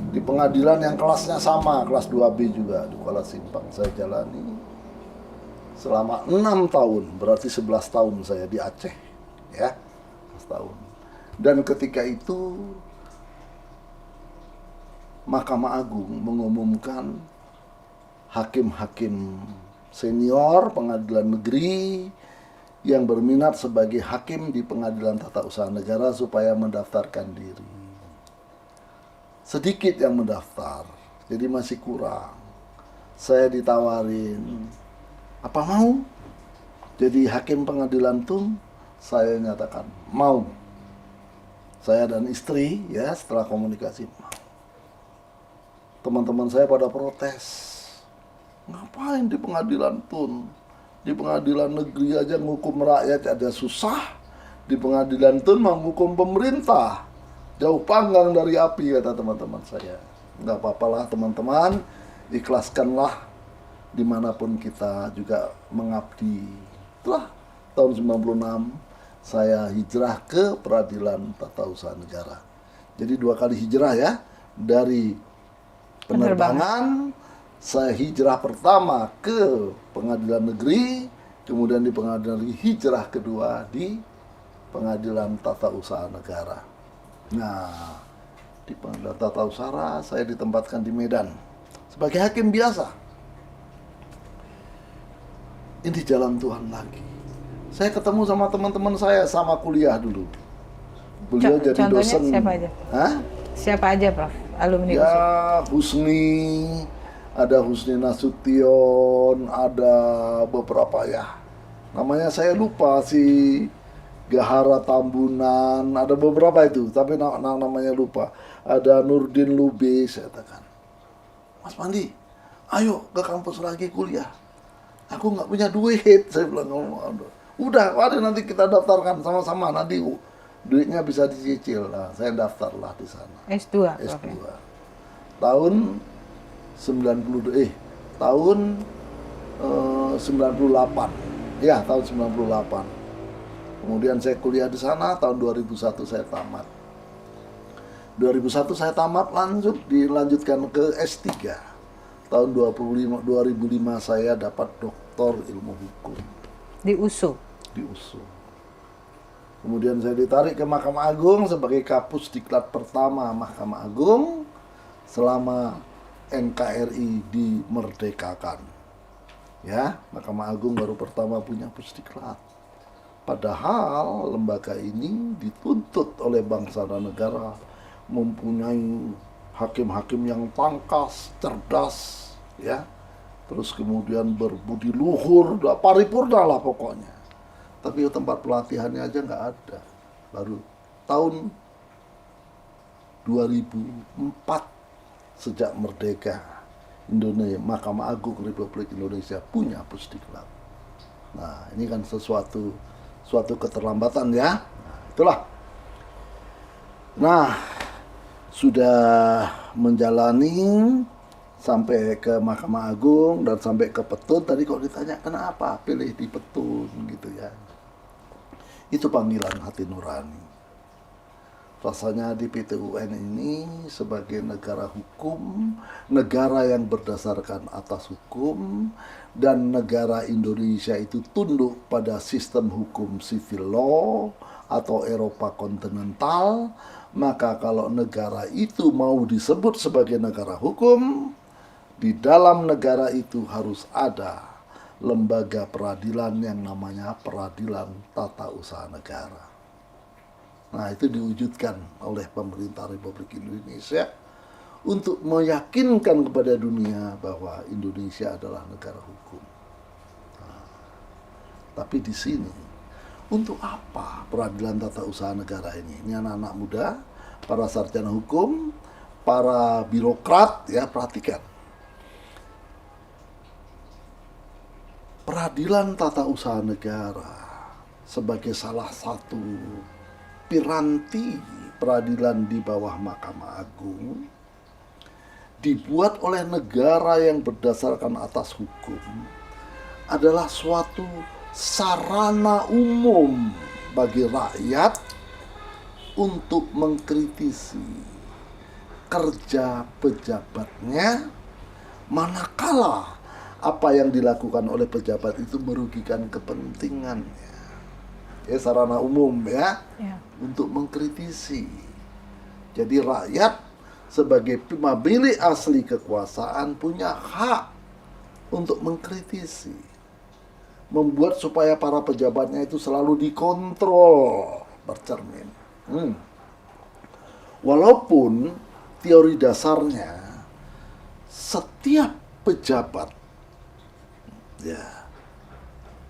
Di pengadilan yang kelasnya sama, kelas 2B juga di Kuala Simpang. Saya jalani selama 6 tahun, berarti 11 tahun saya di Aceh, ya, 11 tahun. Dan ketika itu Mahkamah Agung mengumumkan hakim-hakim senior pengadilan negeri yang berminat sebagai hakim di Pengadilan Tata Usaha Negara supaya mendaftarkan diri. Sedikit yang mendaftar, jadi masih kurang. Saya ditawarin, apa mau jadi hakim pengadilan TUM? Saya nyatakan mau. Saya dan istri, ya, setelah komunikasi, mau. Teman-teman saya pada protes. Ngapain di pengadilan TUM? Di pengadilan negeri aja ngukum rakyat ada susah. Di pengadilan TUM menghukum pemerintah. Jauh panggang dari api, kata teman-teman saya. Nggak apa-apalah teman-teman, ikhlaskanlah. Dimanapun kita juga mengabdi. Itulah tahun 96 saya hijrah ke Peradilan Tata Usaha Negara. Jadi 2 kali hijrah, ya. Dari penerbangan, saya hijrah pertama ke Pengadilan Negeri, kemudian di Pengadilan Negeri hijrah kedua di Pengadilan Tata Usaha Negara. Nah, di Pengadilan Tata Usaha saya ditempatkan di Medan sebagai hakim biasa. Ini jalan Tuhan lagi. Saya ketemu sama teman-teman saya sama kuliah dulu. Beliau jadi Contohnya dosen. siapa aja? Hah? Siapa aja, Prof? Alumni Ya, USU? ada Husni Nasution, ada beberapa, ya. Namanya saya lupa, si Gahara Tambunan, ada beberapa itu, tapi namanya lupa. Ada Nurdin Lubis, saya katakan, Mas Pandi, ayo ke kampus lagi kuliah. Aku nggak punya duit, saya bilang. Udah, nanti kita daftarkan sama-sama, nanti duitnya bisa dicicil. Nah, saya daftarlah di sana. S2, Prof. S2. Tahun 98. Ya, tahun 98. Kemudian saya kuliah di sana, tahun 2001 saya tamat. 2001 saya tamat, dilanjutkan ke S3. Tahun 2005 saya dapat doktor ilmu hukum. Di USU? Di USU. Kemudian saya ditarik ke Mahkamah Agung sebagai kapus diklat pertama Mahkamah Agung selama NKRI dimerdekakan. Ya, Mahkamah Agung baru pertama punya pusdiklat. Padahal lembaga ini dituntut oleh bangsa dan negara mempunyai hakim-hakim yang tangkas, cerdas, ya. Terus kemudian berbudi luhur, paripurna lah pokoknya. Tapi tempat pelatihannya aja nggak ada. Baru tahun 2004 sejak merdeka Indonesia, Mahkamah Agung Republik Indonesia punya pusdiklat. Nah, ini kan suatu keterlambatan, ya. Nah, itulah. Nah, sudah menjalani sampai ke Mahkamah Agung dan sampai ke Petun. Tadi kok ditanya kenapa pilih di Petun gitu, ya. Itu panggilan hati nurani. Rasanya di PT-UN ini sebagai negara hukum, negara yang berdasarkan atas hukum, dan negara Indonesia itu tunduk pada sistem hukum civil law atau Eropa kontinental, maka kalau negara itu mau disebut sebagai negara hukum, di dalam negara itu harus ada lembaga peradilan yang namanya Peradilan Tata Usaha Negara. Nah, itu diwujudkan oleh pemerintah Republik Indonesia untuk meyakinkan kepada dunia bahwa Indonesia adalah negara hukum. Nah, tapi di sini, untuk apa Peradilan Tata Usaha Negara ini? Ini anak-anak muda, para sarjana hukum, para birokrat, ya, perhatikan. peradilan tata usaha negara sebagai salah satu piranti peradilan di bawah Mahkamah Agung dibuat oleh negara yang berdasarkan atas hukum adalah suatu sarana umum bagi rakyat untuk mengkritisi kerja pejabatnya manakala apa yang dilakukan oleh pejabat itu merugikan kepentingannya. Ya, sarana umum ya, untuk mengkritisi. Jadi rakyat sebagai pemilik asli kekuasaan punya hak untuk mengkritisi. Membuat supaya para pejabatnya itu selalu dikontrol, bercermin. Walaupun teori dasarnya setiap pejabat ya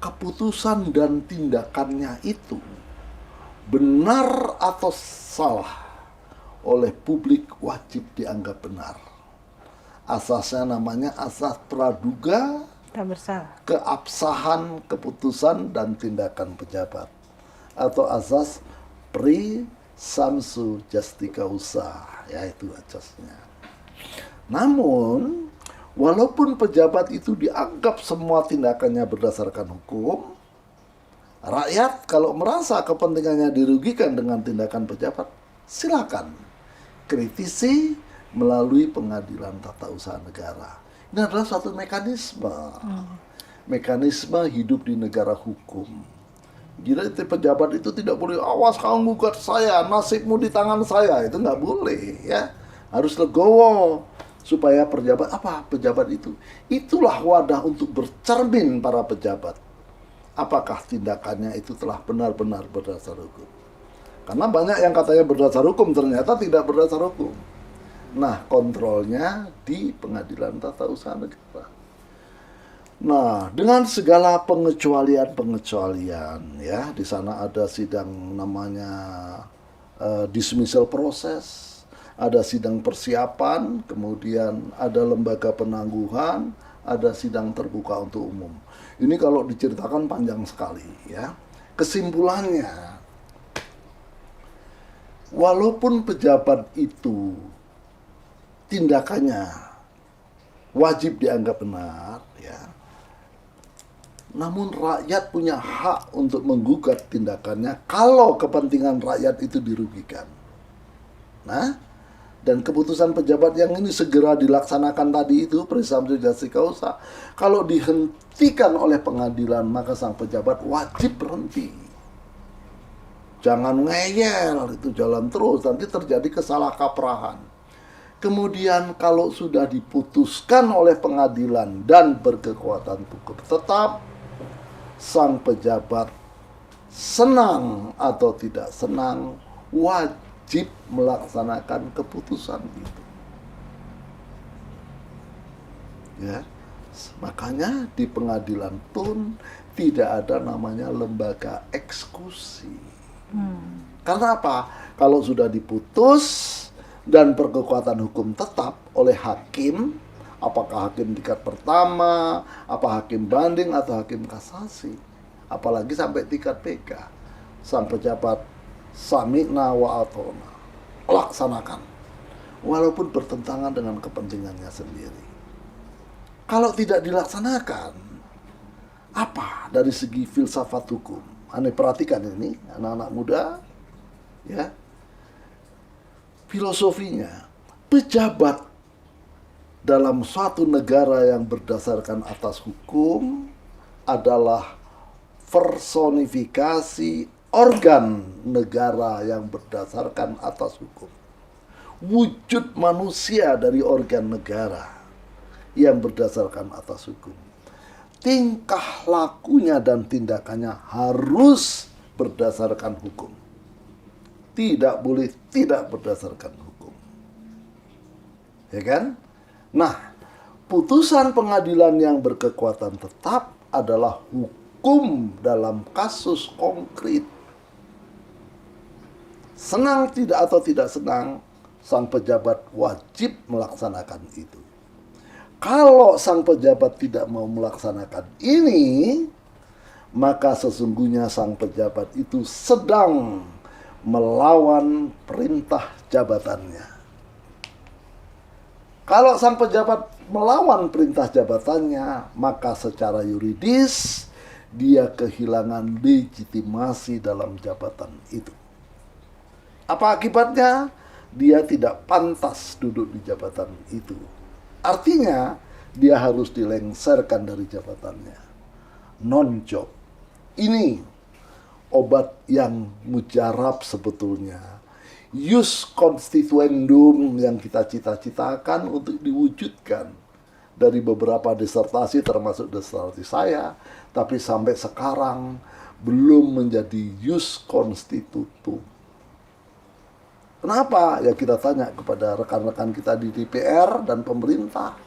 keputusan dan tindakannya itu benar atau salah oleh publik wajib dianggap benar. Asasnya namanya asas praduga Tak bersalah. keabsahan keputusan dan tindakan pejabat, atau asas presumptio justica usa, yaitu asasnya. Namun walaupun pejabat itu dianggap semua tindakannya berdasarkan hukum, rakyat kalau merasa kepentingannya dirugikan dengan tindakan pejabat, silakan kritisi melalui pengadilan tata usaha negara. Ini adalah suatu mekanisme. Mekanisme hidup di negara hukum. Jadi pejabat itu tidak boleh, awas kamu gugat saya, nasibmu di tangan saya. Itu nggak boleh ya. Harus legowo. Supaya pejabat itu, itulah wadah untuk bercermin para pejabat. Apakah tindakannya itu telah benar-benar berdasar hukum? Karena banyak yang katanya berdasar hukum, ternyata tidak berdasar hukum. Nah, kontrolnya di pengadilan tata usaha negara. Nah, dengan segala pengecualian ya, di sana ada sidang namanya dismissal proses, ada sidang persiapan, kemudian ada lembaga penangguhan, ada sidang terbuka untuk umum. Ini kalau diceritakan panjang sekali ya. Kesimpulannya, walaupun pejabat itu tindakannya wajib dianggap benar ya, namun rakyat punya hak untuk menggugat tindakannya kalau kepentingan rakyat itu dirugikan. Nah, dan keputusan pejabat yang ini segera dilaksanakan tadi itu, presumptio justica usa, kalau dihentikan oleh pengadilan, maka sang pejabat wajib berhenti. Jangan ngeyel, itu jalan terus, nanti terjadi kesalahkaprahan. Kemudian kalau sudah diputuskan oleh pengadilan dan berkekuatan hukum tetap, sang pejabat senang atau tidak senang, wajib melaksanakan keputusan itu. Ya, makanya di pengadilan pun tidak ada namanya lembaga eksekusi. Karena apa? Kalau sudah diputus dan berkekuatan hukum tetap oleh hakim, apakah hakim tingkat pertama, apa hakim banding atau hakim kasasi, apalagi sampai tingkat PK, sang pejabat sami'na wa ata'na, laksanakan walaupun bertentangan dengan kepentingannya sendiri. Kalau tidak dilaksanakan, apa dari segi filsafat hukum? Anda perhatikan ini, anak-anak muda ya, filosofinya pejabat dalam suatu negara yang berdasarkan atas hukum adalah personifikasi organ negara yang berdasarkan atas hukum. Wujud manusia dari organ negara yang berdasarkan atas hukum. Tingkah lakunya dan tindakannya harus berdasarkan hukum. Tidak boleh tidak berdasarkan hukum. Ya kan? Nah, putusan pengadilan yang berkekuatan tetap adalah hukum dalam kasus konkret. Senang tidak atau tidak senang, sang pejabat wajib melaksanakan itu. Kalau sang pejabat tidak mau melaksanakan ini, maka sesungguhnya sang pejabat itu sedang melawan perintah jabatannya. Kalau sang pejabat melawan perintah jabatannya, maka secara yuridis dia kehilangan legitimasi dalam jabatan itu. Apa akibatnya? Dia tidak pantas duduk di jabatan itu. Artinya, dia harus dilengsarkan dari jabatannya. Non-job. Ini obat yang mujarab sebetulnya. Jus constituendum yang kita cita-citakan untuk diwujudkan. Dari beberapa disertasi termasuk disertasi saya. Tapi sampai sekarang belum menjadi jus constitutum. Kenapa? Ya kita tanya kepada rekan-rekan kita di DPR dan pemerintah.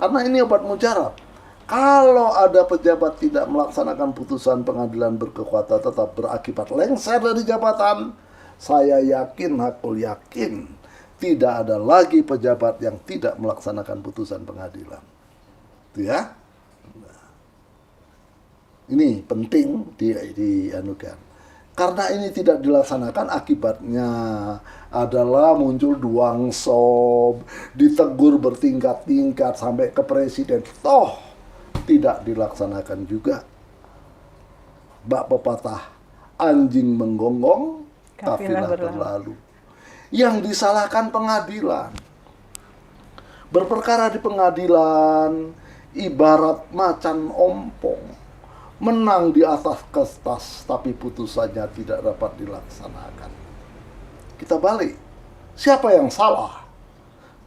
Karena ini obat mujarab. Kalau ada pejabat tidak melaksanakan putusan pengadilan berkekuatan tetap berakibat lengser dari jabatan, saya yakin, hakul yakin, tidak ada lagi pejabat yang tidak melaksanakan putusan pengadilan. Itu ya. Ini penting dianukan. Karena ini tidak dilaksanakan, akibatnya adalah muncul duang sob, ditegur bertingkat-tingkat sampai ke presiden. Toh tidak dilaksanakan juga. Bak pepatah, anjing menggonggong, kafilah berlalu. Yang disalahkan pengadilan. Berperkara di pengadilan, ibarat macan ompong. Menang di atas kertas, tapi putusannya tidak dapat dilaksanakan. Kita balik. Siapa yang salah?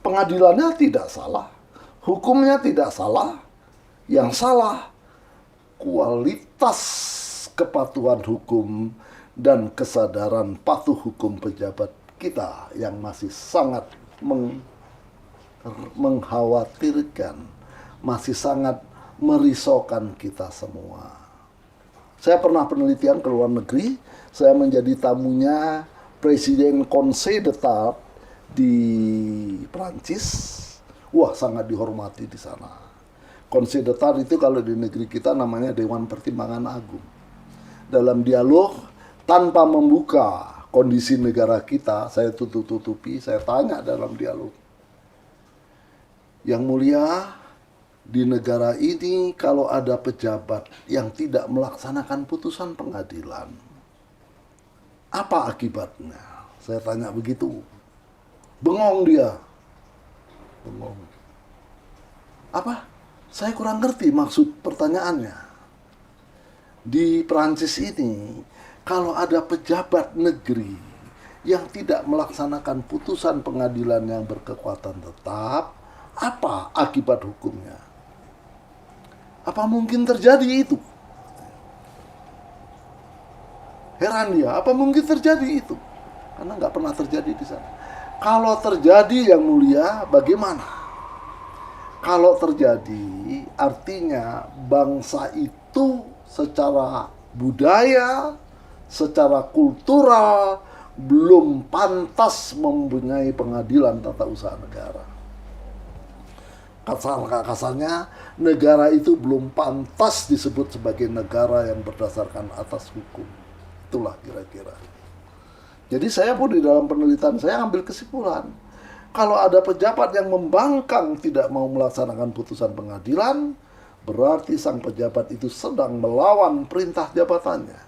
Pengadilannya tidak salah. Hukumnya tidak salah. Yang salah, kualitas kepatuhan hukum dan kesadaran patuh hukum pejabat kita yang masih sangat mengkhawatirkan, masih sangat merisaukan kita semua. Saya pernah penelitian ke luar negeri, saya menjadi tamunya Presiden Conseil d'État di Prancis. Wah, sangat dihormati di sana. Conseil d'État itu kalau di negeri kita namanya Dewan Pertimbangan Agung. Dalam dialog, tanpa membuka kondisi negara kita, saya tutup-tutupi, saya tanya dalam dialog. Yang mulia, di negara ini kalau ada pejabat yang tidak melaksanakan putusan pengadilan, apa akibatnya? Saya tanya begitu. Bengong dia. Bengong. Apa? Saya kurang ngerti maksud pertanyaannya. Di Perancis ini, kalau ada pejabat negeri yang tidak melaksanakan putusan pengadilan yang berkekuatan tetap, apa akibat hukumnya? Apa mungkin terjadi itu? Heran dia, apa mungkin terjadi itu? Karena nggak pernah terjadi di sana. Kalau terjadi yang mulia, bagaimana? Kalau terjadi, artinya bangsa itu secara budaya, secara kultural, belum pantas mempunyai pengadilan tata usaha negara. Kasarnya, negara itu belum pantas disebut sebagai negara yang berdasarkan atas hukum. Itulah kira-kira. Jadi saya pun di dalam penelitian saya ambil kesimpulan. Kalau ada pejabat yang membangkang tidak mau melaksanakan putusan pengadilan, berarti sang pejabat itu sedang melawan perintah jabatannya.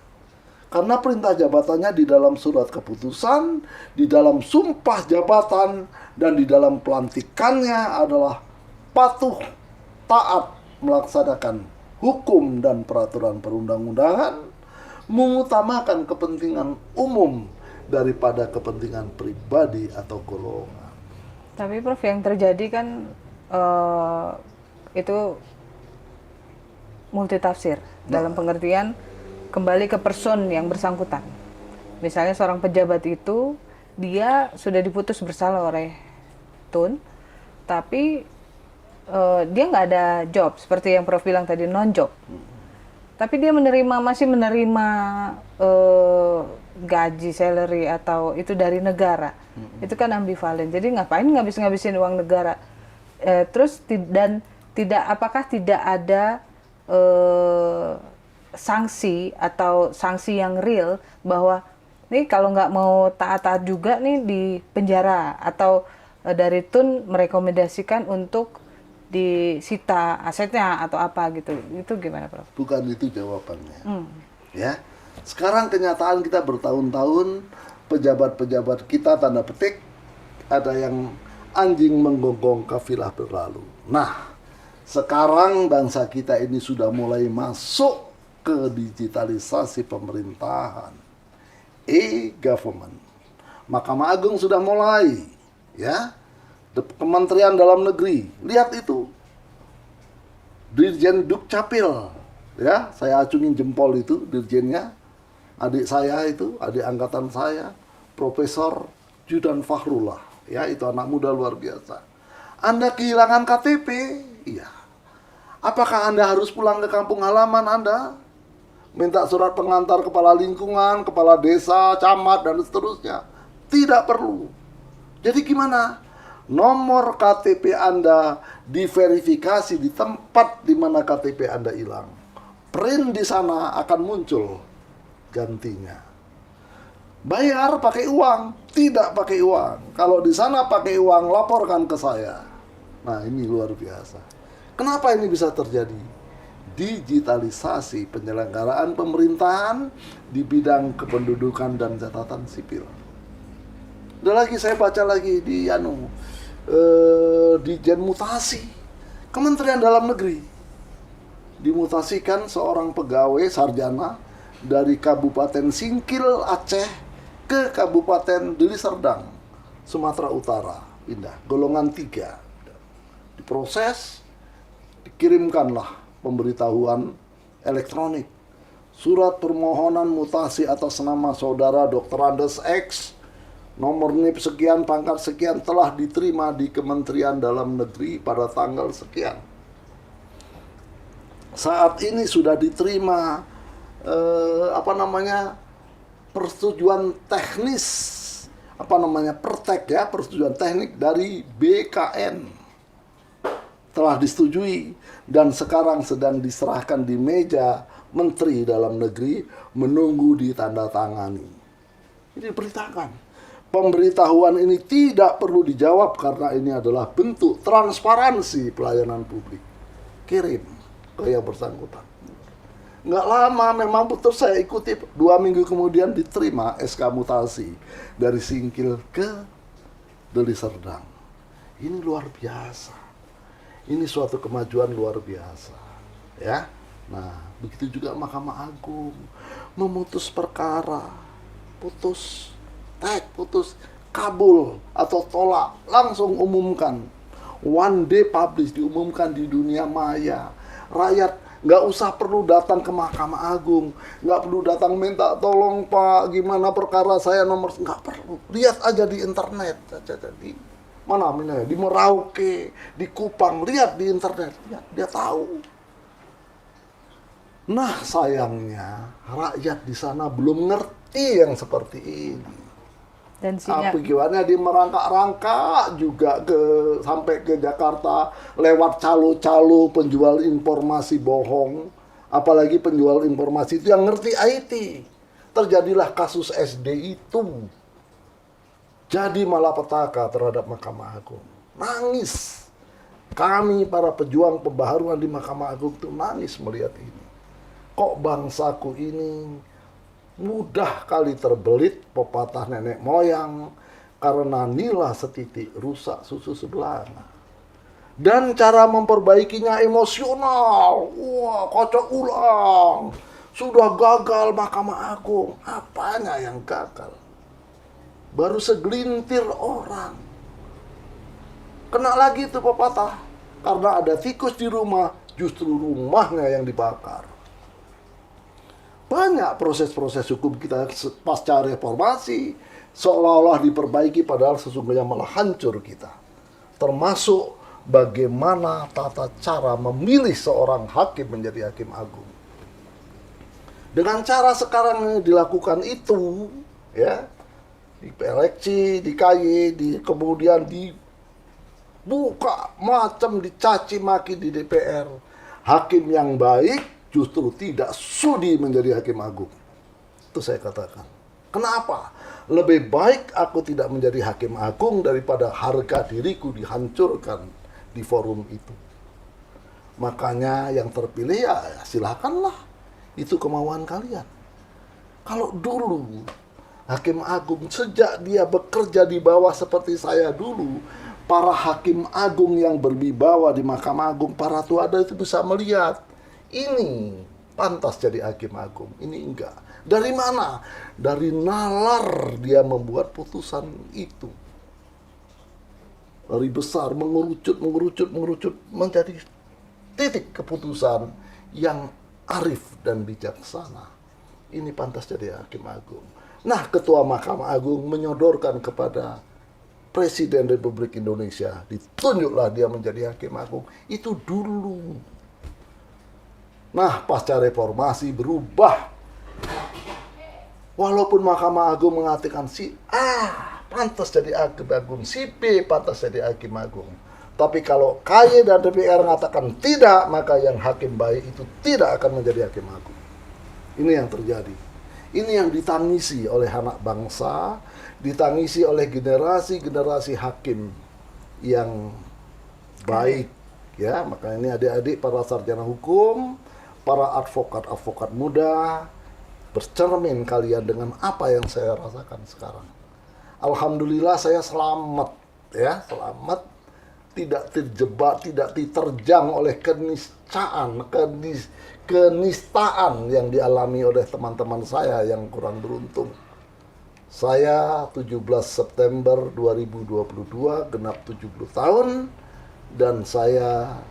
Karena perintah jabatannya di dalam surat keputusan, di dalam sumpah jabatan, dan di dalam pelantikannya adalah patuh, taat melaksanakan hukum dan peraturan perundang-undangan, mengutamakan kepentingan umum daripada kepentingan pribadi atau golongan. Tapi Prof, yang terjadi kan itu multitafsir dalam pengertian kembali ke person yang bersangkutan. Misalnya seorang pejabat itu dia sudah diputus bersalah oleh Tun, tapi dia nggak ada job seperti yang Prof bilang tadi, non job. Tapi dia masih menerima gaji, salary atau itu dari negara. Itu kan ambivalen. Jadi ngapain ngabis-ngabisin uang negara Dan apakah tidak ada sanksi atau sanksi yang real bahwa nih kalau nggak mau taat-taat juga nih di penjara, atau dari Tun merekomendasikan untuk disita asetnya atau apa gitu. Itu gimana, Prof? Bukan itu jawabannya. Ya. Sekarang kenyataan kita bertahun-tahun pejabat-pejabat kita tanda petik ada yang anjing menggonggong kafilah berlalu. Nah, sekarang bangsa kita ini sudah mulai masuk ke digitalisasi pemerintahan, e-government. Mahkamah Agung sudah mulai, ya. Kementerian Dalam Negeri, lihat itu, Dirjen Dukcapil, ya, saya acungin jempol itu dirjennya, adik saya itu, adik angkatan saya, Profesor Judan Fahrullah, ya, itu anak muda luar biasa. Anda kehilangan KTP, iya. Apakah Anda harus pulang ke kampung halaman Anda? Minta surat pengantar kepala lingkungan, kepala desa, camat, dan seterusnya? Tidak perlu. Jadi gimana? Nomor KTP Anda diverifikasi di tempat di mana KTP Anda hilang. Print di sana akan muncul gantinya. Bayar pakai uang, tidak pakai uang. Kalau di sana pakai uang, laporkan ke saya. Nah, ini luar biasa. Kenapa ini bisa terjadi? Digitalisasi penyelenggaraan pemerintahan di bidang kependudukan dan catatan sipil. Udah lagi saya baca lagi di Dijen Mutasi Kementerian Dalam Negeri, dimutasikan seorang pegawai sarjana dari Kabupaten Singkil Aceh ke Kabupaten Deli Serdang Sumatera Utara, pindah golongan 3. Diproses, dikirimkanlah pemberitahuan elektronik, surat permohonan mutasi atas nama saudara Dr. Andes X, nomor NIP sekian, pangkat sekian, telah diterima di Kementerian Dalam Negeri pada tanggal sekian. Saat ini sudah diterima persetujuan teknis, pertek ya, persetujuan teknik dari BKN. Telah disetujui dan sekarang sedang diserahkan di meja Menteri Dalam Negeri menunggu ditandatangani. Ini diberitakan. Pemberitahuan ini tidak perlu dijawab karena ini adalah bentuk transparansi pelayanan publik. Kirim ke yang bersangkutan. Nggak lama memang betul saya ikuti, 2 minggu kemudian diterima SK mutasi dari Singkil ke Deli Serdang. Ini luar biasa. Ini suatu kemajuan luar biasa, ya. Nah, begitu juga Mahkamah Agung memutus perkara, putus, kabul atau tolak, langsung umumkan, one day publish, diumumkan di dunia maya. Rakyat nggak usah perlu datang ke Mahkamah Agung, nggak perlu datang minta tolong Pak, gimana perkara saya nomor, nggak perlu, lihat aja di internet aja. Jadi mana misalnya di Merauke, di Kupang, lihat di internet, lihat, dia tahu. Nah, sayangnya rakyat di sana belum ngerti yang seperti ini. Dan Pikirannya di merangkak-rangkak juga sampai ke Jakarta lewat calo-calo penjual informasi bohong, apalagi penjual informasi itu yang ngerti IT. Terjadilah kasus SD itu. Jadi malapetaka terhadap Mahkamah Agung. Nangis. Kami para pejuang pembaharuan di Mahkamah Agung itu nangis melihat ini. Kok bangsaku ini mudah kali terbelit pepatah nenek moyang, karena nila setitik rusak susu sebelah. Dan cara memperbaikinya emosional. Wah, kocok ulang. Sudah gagal Mahkamah Agung. Apanya yang gagal? Baru segelintir orang. Kena lagi tuh pepatah. Karena ada tikus di rumah, justru rumahnya yang dibakar. Banyak proses-proses hukum kita pasca reformasi seolah-olah diperbaiki padahal sesungguhnya malah hancur kita. Termasuk bagaimana tata cara memilih seorang hakim menjadi hakim agung. Dengan cara sekarang dilakukan itu, ya, di eleksi, di KY, kemudian buka macam dicaci maki di DPR. Hakim yang baik justru tidak sudi menjadi hakim agung. Itu saya katakan. Kenapa? Lebih baik aku tidak menjadi hakim agung daripada harga diriku dihancurkan di forum itu. Makanya yang terpilih ya silakanlah. Itu kemauan kalian. Kalau dulu hakim agung sejak dia bekerja di bawah seperti saya dulu, para hakim agung yang berwibawa di Mahkamah Agung, para tuada itu bisa melihat ini pantas jadi hakim agung, ini enggak. Dari mana? Dari nalar dia membuat putusan itu. Dari besar mengerucut menjadi titik keputusan yang arif dan bijaksana. Ini pantas jadi hakim agung. Nah, Ketua Mahkamah Agung menyodorkan kepada Presiden Republik Indonesia, ditunjuklah dia menjadi hakim agung. Itu dulu. Nah, pasca reformasi berubah. Walaupun Mahkamah Agung mengatakan si A pantas jadi hakim agung, si B pantas jadi hakim agung. Tapi kalau KY dan DPR mengatakan tidak, maka yang hakim baik itu tidak akan menjadi hakim agung. Ini yang terjadi. Ini yang ditangisi oleh anak bangsa, ditangisi oleh generasi-generasi hakim yang baik. Ya, makanya ini adik-adik para sarjana hukum, para advokat-advokat muda, bercermin kalian dengan apa yang saya rasakan sekarang. Alhamdulillah saya selamat, ya, selamat, tidak terjebak, tidak diterjang oleh kenistaan yang dialami oleh teman-teman saya yang kurang beruntung. Saya 17 September 2022 genap 70 tahun dan saya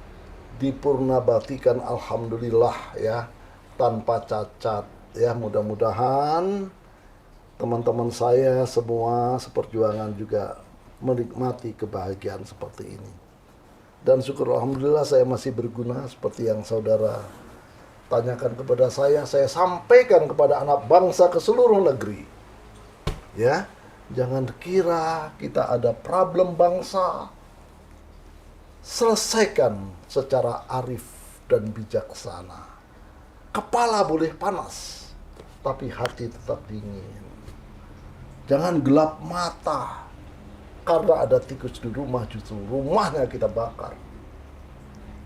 dipurnabaktikan alhamdulillah ya tanpa cacat ya. Mudah-mudahan teman-teman saya semua seperjuangan juga menikmati kebahagiaan seperti ini. Dan syukur alhamdulillah saya masih berguna seperti yang saudara tanyakan kepada saya sampaikan kepada anak bangsa ke seluruh negeri. Ya, jangan kira kita ada problem bangsa. Selesaikan secara arif dan bijaksana. Kepala boleh panas, tapi hati tetap dingin. Jangan gelap mata. Karena ada tikus di rumah, justru rumahnya kita bakar.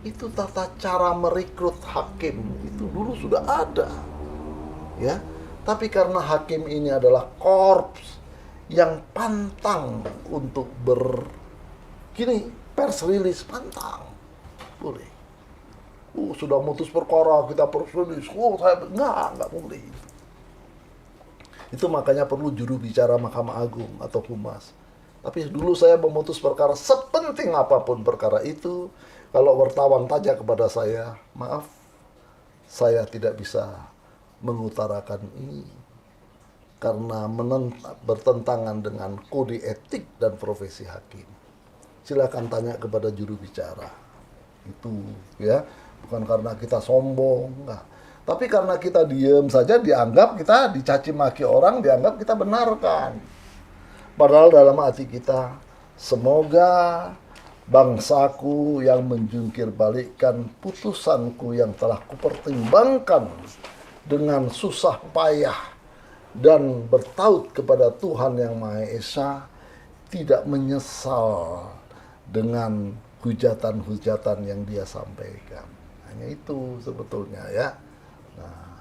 Itu tata cara merekrut hakim. Itu dulu sudah ada. Ya, tapi karena hakim ini adalah korps yang pantang untuk pers rilis pantang. Boleh. Sudah mutus perkara, kita pers rilis. Enggak boleh. Itu makanya perlu juru bicara Mahkamah Agung atau Humas. Tapi dulu saya memutus perkara sepenting apapun perkara itu. Kalau wartawan tanya kepada saya, maaf, saya tidak bisa mengutarakan ini. Karena bertentangan dengan kode etik dan profesi hakim. Silakan tanya kepada juru bicara. Itu ya, bukan karena kita sombong, enggak. Tapi karena kita diam saja dianggap kita dicaci maki orang, dianggap kita benarkan. Padahal dalam hati kita, semoga bangsaku yang menjungkir balikkan putusanku yang telah kupertimbangkan dengan susah payah dan bertaut kepada Tuhan yang Maha Esa, tidak menyesal dengan hujatan-hujatan yang dia sampaikan. Hanya itu sebetulnya ya. Nah,